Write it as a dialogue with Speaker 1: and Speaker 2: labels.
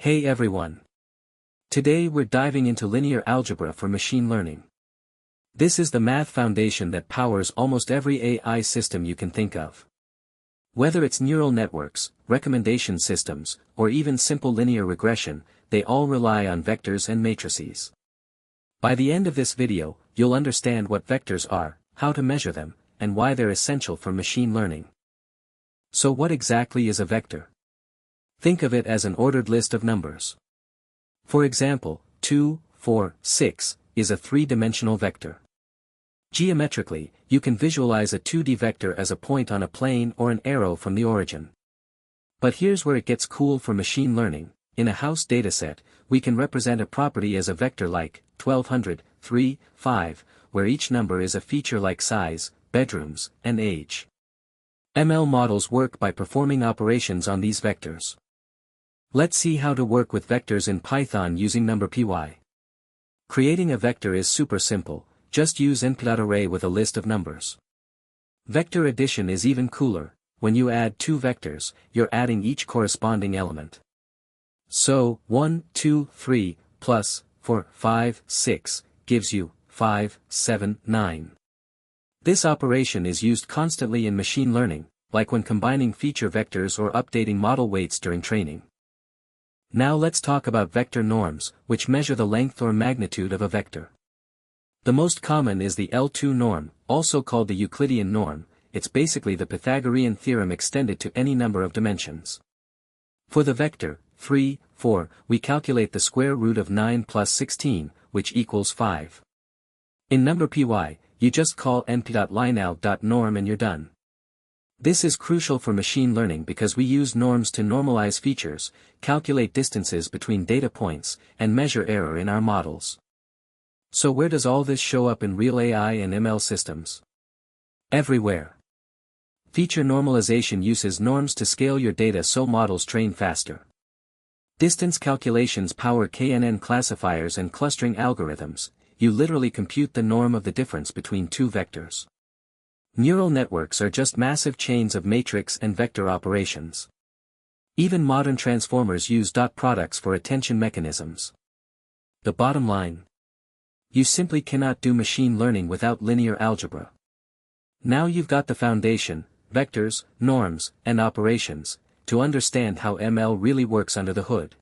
Speaker 1: Hey everyone! Today we're diving into linear algebra for machine learning. This is the math foundation that powers almost every AI system you can think of. Whether it's neural networks, recommendation systems, or even simple linear regression, they all rely on vectors and matrices. By the end of this video, you'll understand what vectors are, how to measure them, and why they're essential for machine learning. So what exactly is a vector? Think of it as an ordered list of numbers. For example, 2, 4, 6 is a three-dimensional vector. Geometrically, you can visualize a 2D vector as a point on a plane or an arrow from the origin. But here's where it gets cool for machine learning. In a house dataset, we can represent a property as a vector like 1200, 3, 5, where each number is a feature like size, bedrooms, and age. ML models work by performing operations on these vectors. Let's see how to work with vectors in Python using NumPy. Creating a vector is super simple, just use np.array with a list of numbers. Vector addition is even cooler. When you add two vectors, you're adding each corresponding element. So, 1, 2, 3, plus 4, 5, 6, gives you 5, 7, 9. This operation is used constantly in machine learning, like when combining feature vectors or updating model weights during training. Now let's talk about vector norms, which measure the length or magnitude of a vector. The most common is the L2 norm, also called the Euclidean norm. It's basically the Pythagorean theorem extended to any number of dimensions. For the vector 3, 4, we calculate the square root of 9 plus 16, which equals 5. In NumPy, you just call np.lineal.norm and you're done. This is crucial for machine learning because we use norms to normalize features, calculate distances between data points, and measure error in our models. So where does all this show up in real AI and ML systems? Everywhere. Feature normalization uses norms to scale your data so models train faster. Distance calculations power KNN classifiers and clustering algorithms. You literally compute the norm of the difference between two vectors. Neural networks are just massive chains of matrix and vector operations. Even modern transformers use dot products for attention mechanisms. The bottom line? You simply cannot do machine learning without linear algebra. Now you've got the foundation, vectors, norms, and operations, to understand how ML really works under the hood.